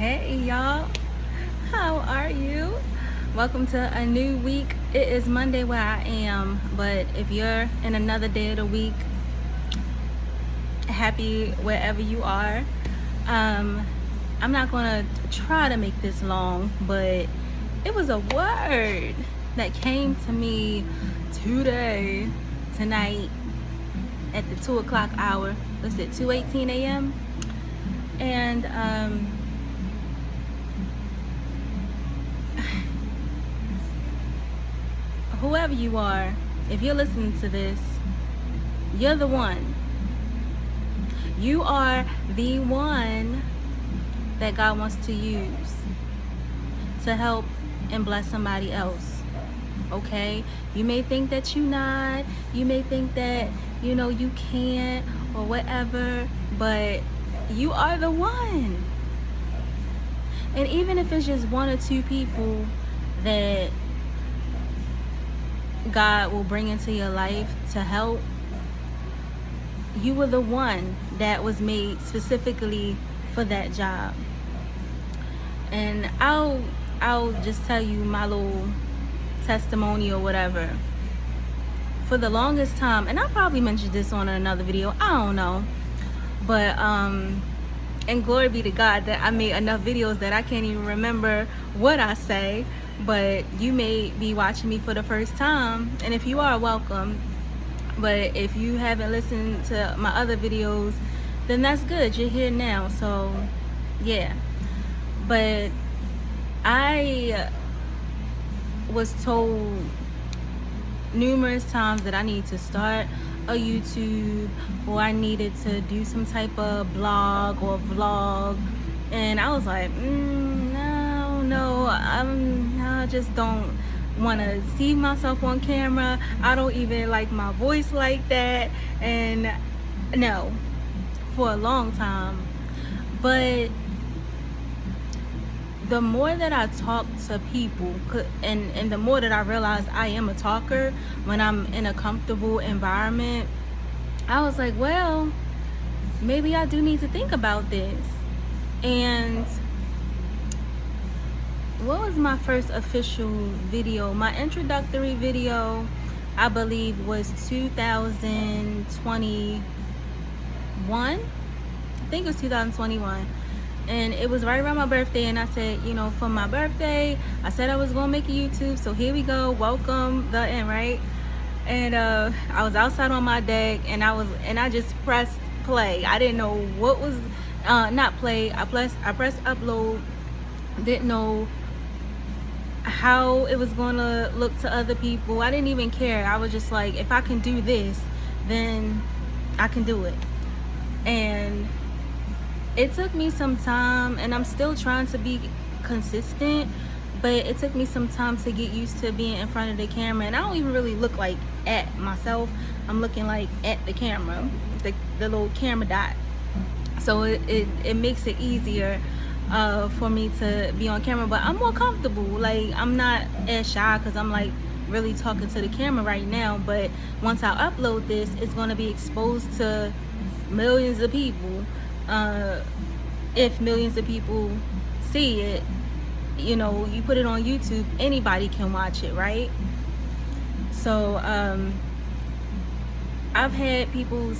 Hey y'all, how are you? Welcome to a new week. It is Monday where I am, but if you're in another day of the week, happy wherever you are. I'm not gonna try to make this long, but it was a word that came to me tonight at the 2 o'clock hour. Was it 2:18 a.m.? And whoever you are, if you're listening to this, you're the one. You are the one that God wants to use to help and bless somebody else. Okay? You may think that you're not, you may think that, you can't or whatever, but you are the one. And even if it's just one or two people that God will bring into your life to help, you were the one that was made specifically for that job. And I'll just tell you my little testimony or whatever. For the longest time, and I probably mentioned this on another video, I don't know, but and glory be to God that I made enough videos that I can't even remember what I say. But you may be watching me for the first time, and if you are, welcome. But if you haven't listened to my other videos, then that's good, you're here now. So yeah, but I was told numerous times that I need to start a YouTube, or I needed to do some type of blog or vlog, and I was like, no, I just don't want to see myself on camera. I don't even like my voice like that, and no, for a long time. But the more that I talk to people, and the more that I realize I am a talker when I'm in a comfortable environment, I was like, well, maybe I do need to think about this. And what was my first official video? My introductory video, I believe, was 2021. I think it was 2021. And it was right around my birthday, and I said, for my birthday, I said I was gonna make a YouTube, so here we go, welcome the end, right? And I was outside on my deck, and I just pressed play. I didn't know what was not play. I pressed upload. Didn't know how it was gonna look to other people. I didn't even care. I was just like, if I can do this, then I can do it. And it took me some time, and I'm still trying to be consistent, but it took me some time to get used to being in front of the camera. And I don't even really look like at myself. I'm looking like at the camera, the little camera dot. So it makes it easier for me to be on camera, but I'm more comfortable. Like, I'm not as shy because I'm like really talking to the camera right now. But once I upload this, it's going to be exposed to millions of people. If millions of people see it, you put it on YouTube, anybody can watch it, right? So I've had people,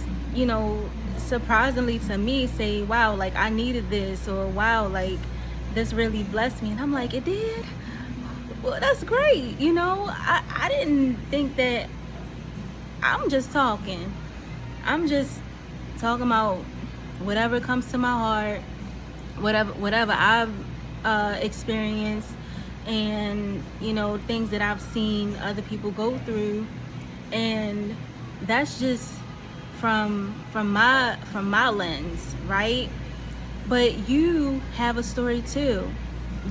surprisingly to me, say, wow, like I needed this, or wow, like this really blessed me. And I'm like, it did? Well, that's great. I didn't think that. I'm just talking about whatever comes to my heart, whatever I've experienced, and things that I've seen other people go through. And that's just from my lens, right? But you have a story too.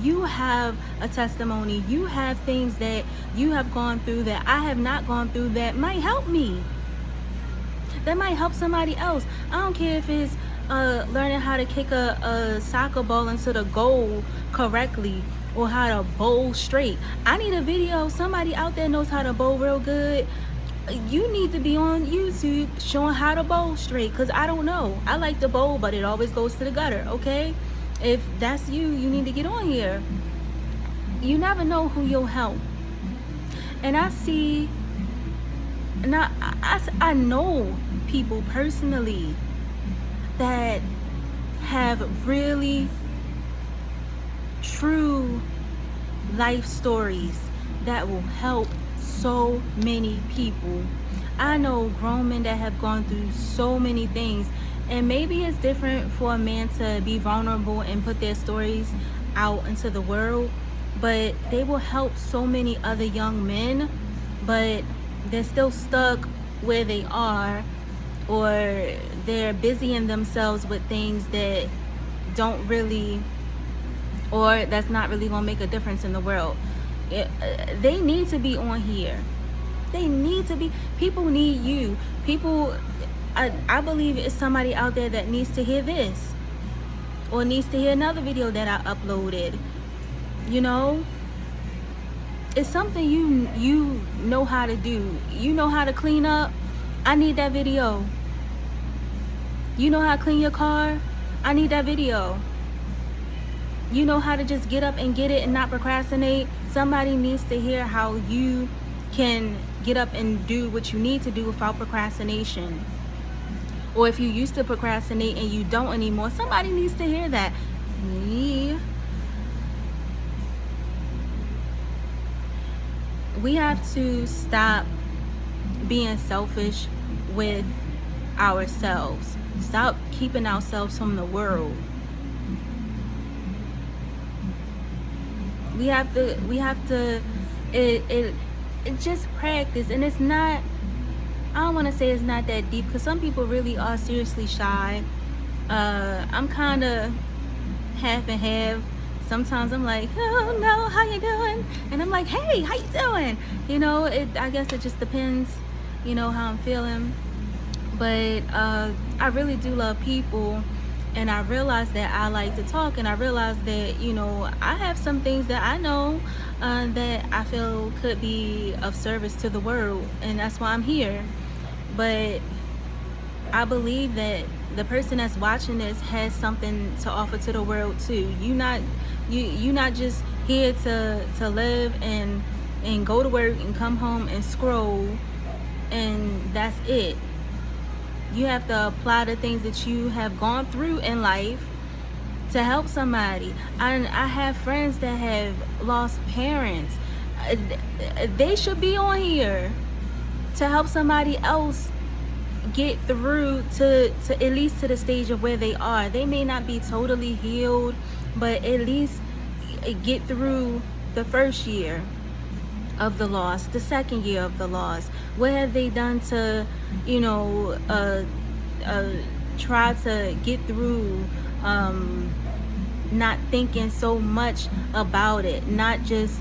You have a testimony. You have things that you have gone through that I have not gone through that might help me, that might help somebody else. I don't care if it's learning how to kick a soccer ball into the goal correctly, or how to bowl straight. I need a video. Somebody out there knows how to bowl real good. You need to be on YouTube showing how to bowl straight, because I don't know. I like to bowl, but it always goes to the gutter, okay? If that's you, you need to get on here. You never know who you'll help. And I see, now I know people personally that have really true life stories that will help so many people. I know grown men that have gone through so many things, and maybe it's different for a man to be vulnerable and put their stories out into the world, but they will help so many other young men, but they're still stuck where they are, or they're busying themselves with things that don't really, or that's not really gonna make a difference in the world. They need to be on here. They need to be. People need you. People, I believe it's somebody out there that needs to hear this, or needs to hear another video that I uploaded. You know, it's something you know how to do. You know how to clean up. I need that video. You know how to clean your car? I need that video. You know how to just get up and get it and not procrastinate? Somebody needs to hear how you can get up and do what you need to do without procrastination. Or if you used to procrastinate and you don't anymore, somebody needs to hear that. Me. We have to stop being selfish with ourselves. Stop keeping ourselves from the world. We have to it just practice. And it's not, I don't want to say it's not that deep, because some people really are seriously shy. I'm kind of half and half. Sometimes I'm like, oh no, how you doing? And I'm like, hey, how you doing? You know, I guess it just depends, you know, how I'm feeling. But I really do love people, and I realize that I like to talk, and I realize that, you know, I have some things that I know that I feel could be of service to the world, and that's why I'm here. But I believe that the person that's watching this has something to offer to the world too. You're not just here to live and go to work and come home and scroll and that's it. You have to apply the things that you have gone through in life to help somebody. I have friends that have lost parents. They should be on here to help somebody else get through to at least to the stage of where they are. They may not be totally healed, but at least get through the first year of the loss, the second year of the loss. What have they done to, you know, try to get through, not thinking so much about it, not just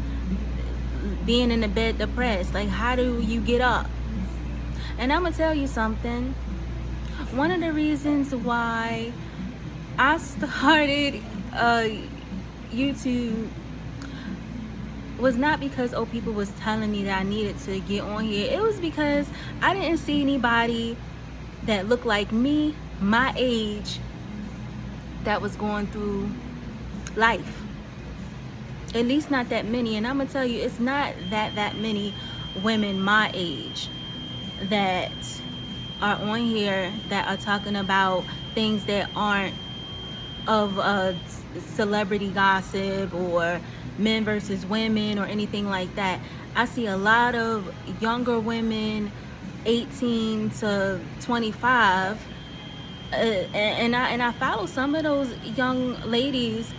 being in the bed depressed? Like, how do you get up? And I'm gonna tell you something. One of the reasons why I started YouTube was not because people was telling me that I needed to get on here. It was because I didn't see anybody that looked like me, my age, that was going through life. At least not that many. And I'm gonna tell you, it's not that many women my age that are on here that are talking about things that aren't of celebrity gossip or men versus women or anything like that. I see a lot of younger women, 18 to 25, and I follow some of those young ladies,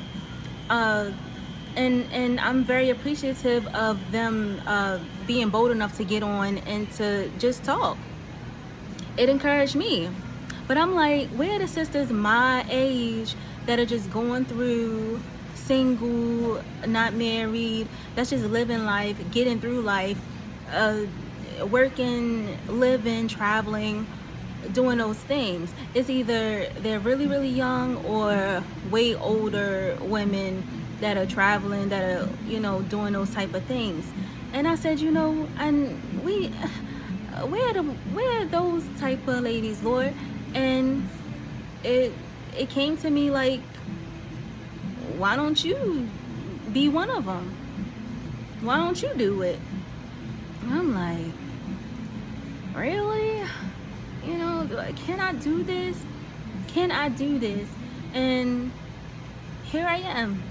and I'm very appreciative of them being bold enough to get on and to just talk. It encouraged me. But I'm like, where are the sisters my age that are just going through, single, not married, that's just living life, getting through life, working, living, traveling, doing those things? It's either they're really young or way older women that are traveling, that are, you know, doing those type of things. And I said, you know, and where are those type of ladies, Lord? And it came to me like, why don't you be one of them? Why don't you do it? And I'm like, really? You know, can I do this? Can I do this? And here I am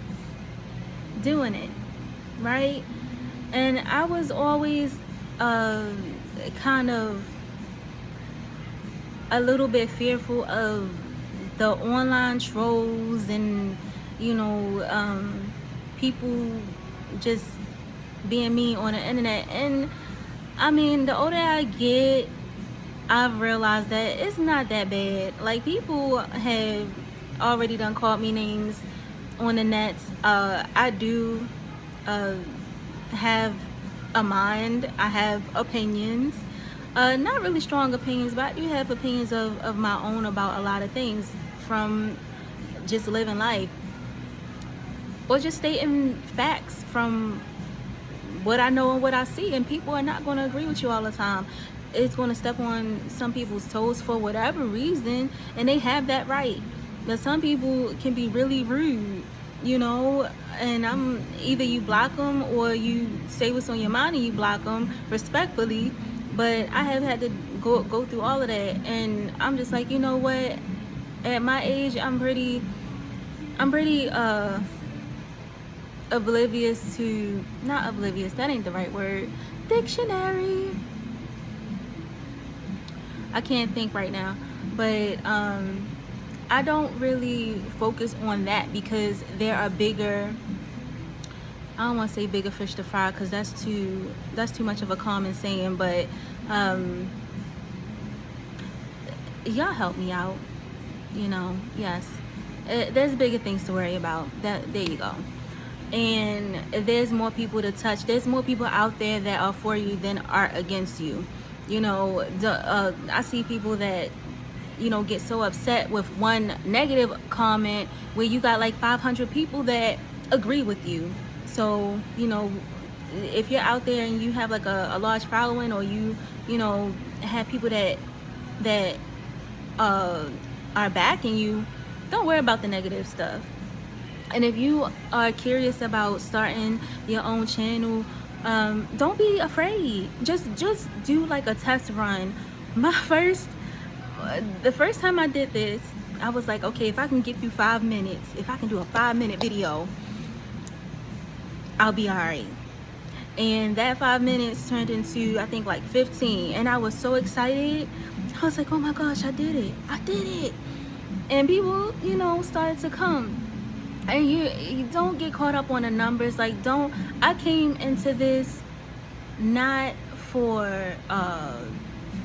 doing it, right? And I was always kind of a little bit fearful of the online trolls and, you know, people just being mean on the internet. And I mean, the older I get, I've realized that it's not that bad. Like, people have already done called me names on the nets. I do have a mind. I have opinions. Not really strong opinions, but I do have opinions of my own about a lot of things, from just living life or just stating facts from what I know and what I see. And people are not going to agree with you all the time. It's going to step on some people's toes for whatever reason, and they have that right. But some people can be really rude, you know, and either you block them or you say what's on your mind and you block them respectfully. But I have had to go through all of that, and I'm just like, you know what, at my age, I'm pretty oblivious to, not oblivious, that ain't the right word, dictionary, I can't think right now, but I don't really focus on that, because there are bigger, I don't want to say bigger fish to fry, because that's too much of a common saying, but y'all help me out, you know. Yes, there's bigger things to worry about. There you go. And there's more people to touch. There's more people out there that are for you than are against you. You know, I see people that, you know, get so upset with one negative comment where you got like 500 people that agree with you. So, you know, if you're out there and you have like a large following, or you know, have people that are backing you, don't worry about the negative stuff. And if you are curious about starting your own channel, don't be afraid. Just do like a test run. The first time I did this, I was like, okay, if I can get through 5 minutes, if I can do a 5-minute video, I'll be all right. And that 5 minutes turned into, I think, like 15, and I was so excited. I was like, oh my gosh, I did it. And people, you know, started to come. And you don't get caught up on the numbers. Like, I came into this not for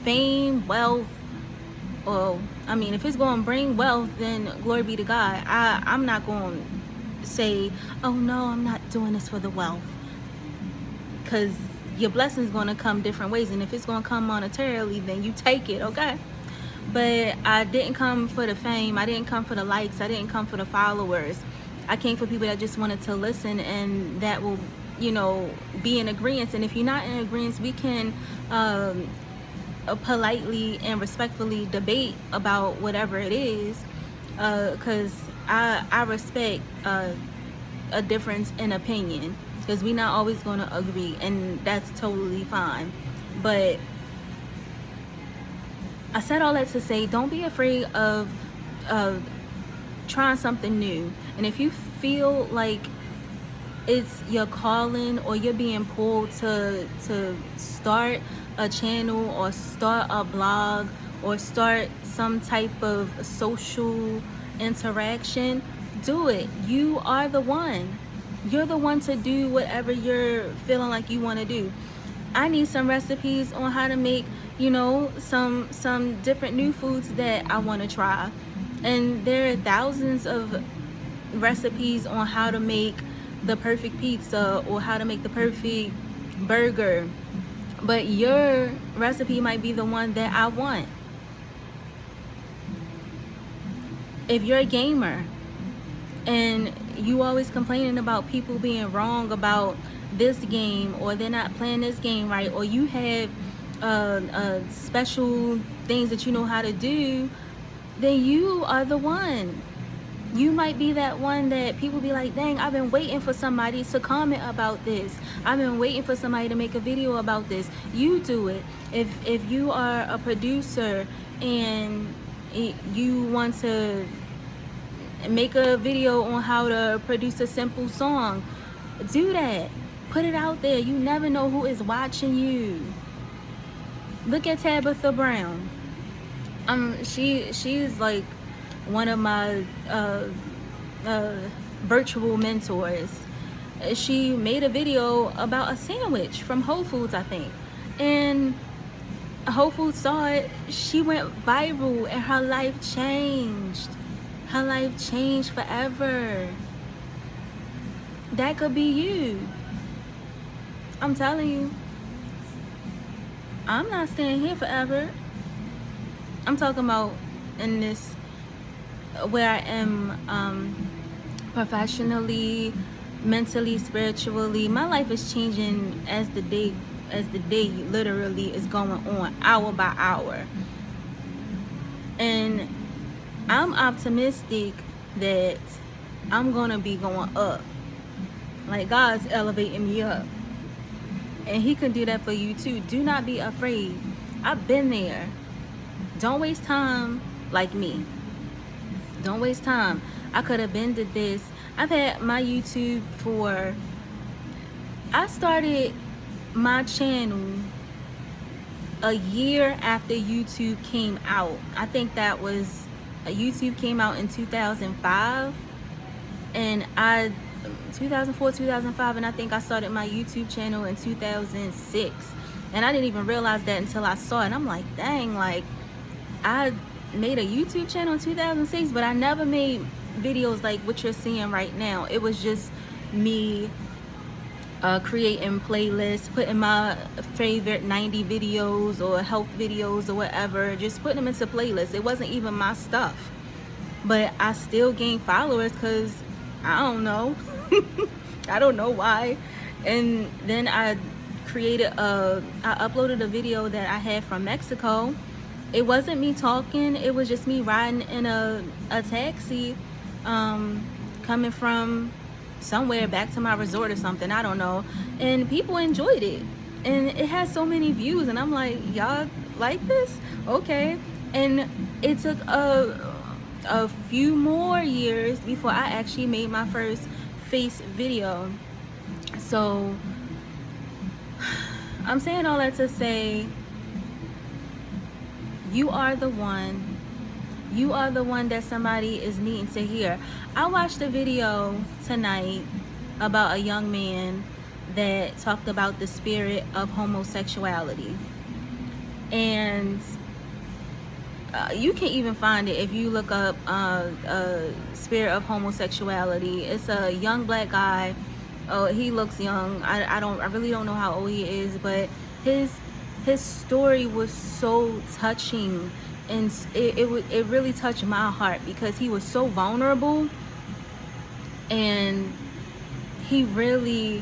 fame, wealth, or, I mean, if it's going to bring wealth, then glory be to God. I'm not going to say, oh no, I'm not doing this for the wealth, because your blessing's going to come different ways, and if it's going to come monetarily, then you take it, okay? But I didn't come for the fame. I didn't come for the likes. I didn't come for the followers. I came for people that just wanted to listen, and that will, you know, be in agreement. And if you're not in agreement, we can politely and respectfully debate about whatever it is, because I respect a difference in opinion, because we're not always going to agree, and that's totally fine. But I said all that to say, don't be afraid of trying something new. And if you feel like it's your calling, or you're being pulled to start a channel, or start a blog, or start some type of social interaction, do it. You are the one. You're the one to do whatever you're feeling like you want to do. I need some recipes on how to make, you know, some different new foods that I want to try. And there are thousands of recipes on how to make the perfect pizza, or how to make the perfect burger. But your recipe might be the one that I want. If you're a gamer and you always complaining about people being wrong about this game, or they're not playing this game right, or you have special things that you know how to do, then you are the one. You might be that one that people be like, dang, I've been waiting for somebody to comment about this. I've been waiting for somebody to make a video about this. You do it. If you are a producer and you want to make a video on how to produce a simple song, do that. Put it out there. You never know who is watching you. Look at Tabitha Brown. She's like one of my virtual mentors. She made a video about a sandwich from Whole Foods, I think, and Whole Foods saw it. She went viral and her life changed. Her life changed forever. That could be you. I'm telling you. I'm not staying here forever. I'm talking about in this, where I am professionally, mentally, spiritually. My life is changing as the day literally is going on, hour by hour. And I'm optimistic that I'm gonna be going up. Like, God's elevating me up, and He can do that for you too. Do not be afraid. I've been there. Don't waste time like me. Don't waste time. I could have been to this. I've had my YouTube I started my channel a year after YouTube came out. I think that was, YouTube came out in 2005, and 2004, 2005, and I think I started my YouTube channel in 2006. And I didn't even realize that until I saw it. And I'm like, dang, like, I made a YouTube channel in 2006, but I never made videos like what you're seeing right now. It was just me creating playlists, putting my favorite 90 videos or health videos or whatever, just putting them into playlists. It wasn't even my stuff, but I still gained followers because I don't know. I don't know why. And then I uploaded a video that I had from Mexico. It wasn't me talking, it was just me riding in a taxi coming from somewhere back to my resort or something, I don't know. And people enjoyed it, and it had so many views, and I'm like, y'all like this? Okay. And it took a few more years before I actually made my first face video. So I'm saying all that to say, you are the one. You are the one that somebody is needing to hear. I watched a video tonight about a young man that talked about the spirit of homosexuality. And you can even find it if you look up spirit of homosexuality. It's a young black guy. Oh, he looks young. I really don't know how old he is, but his story was so touching, and it really touched my heart because he was so vulnerable, and he really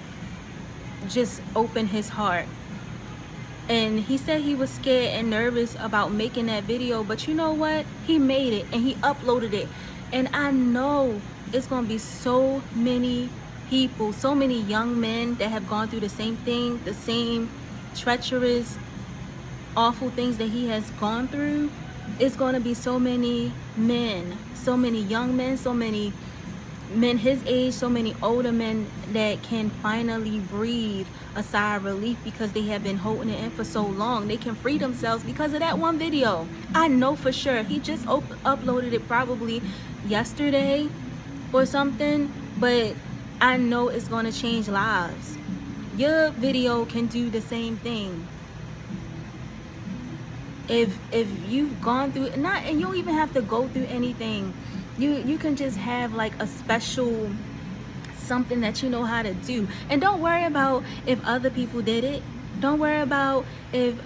just opened his heart. And he said he was scared and nervous about making that video, but you know what? He made it and he uploaded it. And I know it's gonna be so many people, so many young men that have gone through the same thing, the same treacherous, awful things that he has gone through. It's gonna be so many men, so many young men, so many men his age, so many older men that can finally breathe a sigh of relief because they have been holding it in for so long. They can free themselves because of that one video. I know for sure. He just uploaded it probably yesterday or something, but I know it's going to change lives. Your video can do the same thing. If you've gone through, and you don't even have to go through anything. You can just have like a special something that you know how to do, and don't worry about if other people did it. Don't worry about if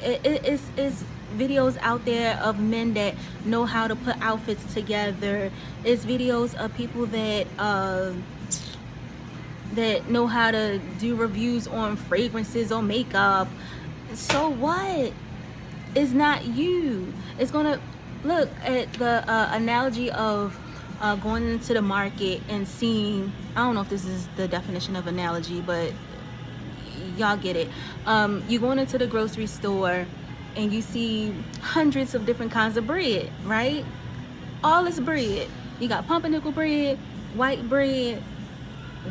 it's videos out there of men that know how to put outfits together. It's videos of people that know how to do reviews on fragrances or makeup. So what? It's not you. It's gonna look at the analogy of going into the market and seeing, I don't know if this is the definition of analogy, but y'all get it. You going into the grocery store and you see hundreds of different kinds of bread, right? All this bread. You got pumpernickel bread, white bread,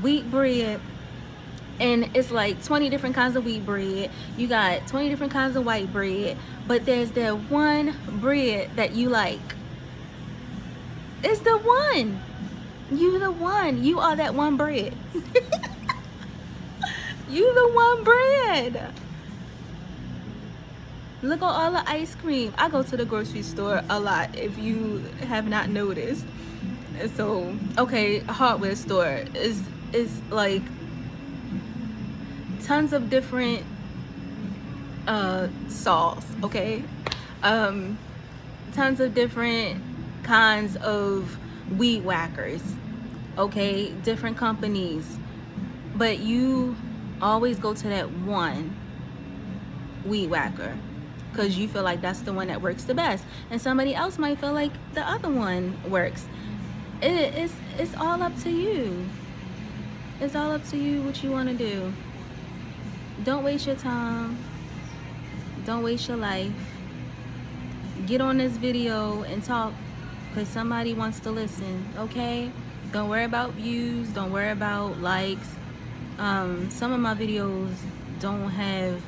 wheat bread, and it's like 20 different kinds of wheat bread. You got 20 different kinds of white bread, but there's that one bread that you like. It's the one. You the one. You are that one bread. You the one bread. Look at all the ice cream. I go to the grocery store a lot, if you have not noticed. So, okay, a hardware store is like tons of different saws, okay? Tons of different kinds of weed whackers, okay? Different companies. But you always go to that one weed whacker because you feel like that's the one that works the best, and somebody else might feel like the other one works. It's all up to you. It's all up to you what you want to do. Don't waste your time. Don't waste your life. Get on this video and talk because somebody wants to listen, okay? Don't worry about views. Don't worry about likes. Some of my videos don't have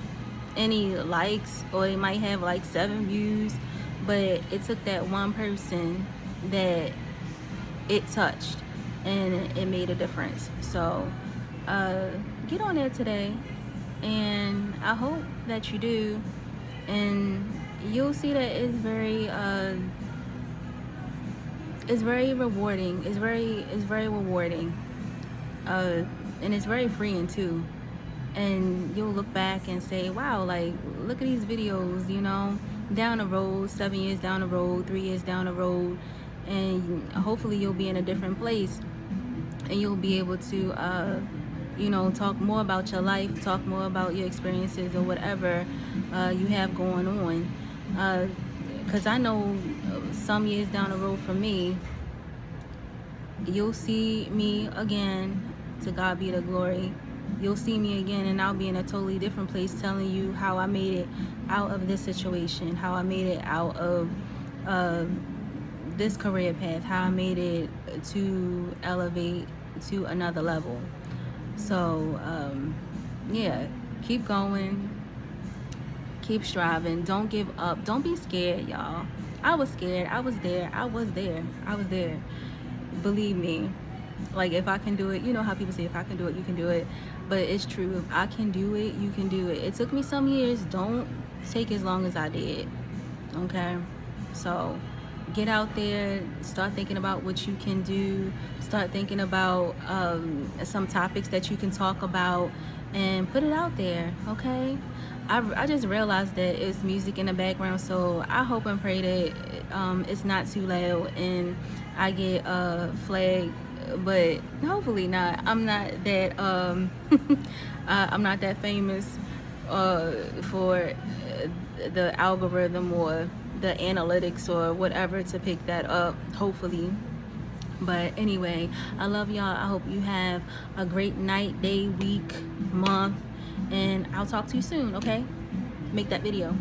any likes, or they might have like 7 views, but it took that one person that it touched and it made a difference. So get on there today, and I hope that you do, and you'll see that it's very rewarding. It's very rewarding, and it's very freeing too. And you'll look back and say, wow, like, look at these videos, you know, down the road, 7 years down the road, 3 years down the road, and hopefully you'll be in a different place, and you'll be able to you know, talk more about your life, talk more about your experiences or whatever you have going on, because I know some years down the road for me, you'll see me again. To God be the glory. You'll see me again, and I'll be in a totally different place telling you how I made it out of this situation, how I made it out of this career path, how I made it to elevate to another level. So yeah, keep going, keep striving, don't give up, don't be scared, y'all. I was scared. I was there. Believe me, like, if I can do it, you know how people say, if I can do it, you can do it. But it's true. If I can do it, you can do it. It took me some years. Don't take as long as I did, okay? So get out there, start thinking about what you can do, start thinking about some topics that you can talk about, and put it out there, okay? I just realized that it's music in the background, so I hope and pray that it's not too loud and I get flagged, but hopefully not. I'm not that I'm not that famous for the algorithm or the analytics or whatever to pick that up, hopefully. But anyway, I love y'all. I hope you have a great night, day, week, month, and I'll talk to you soon, okay? Make that video.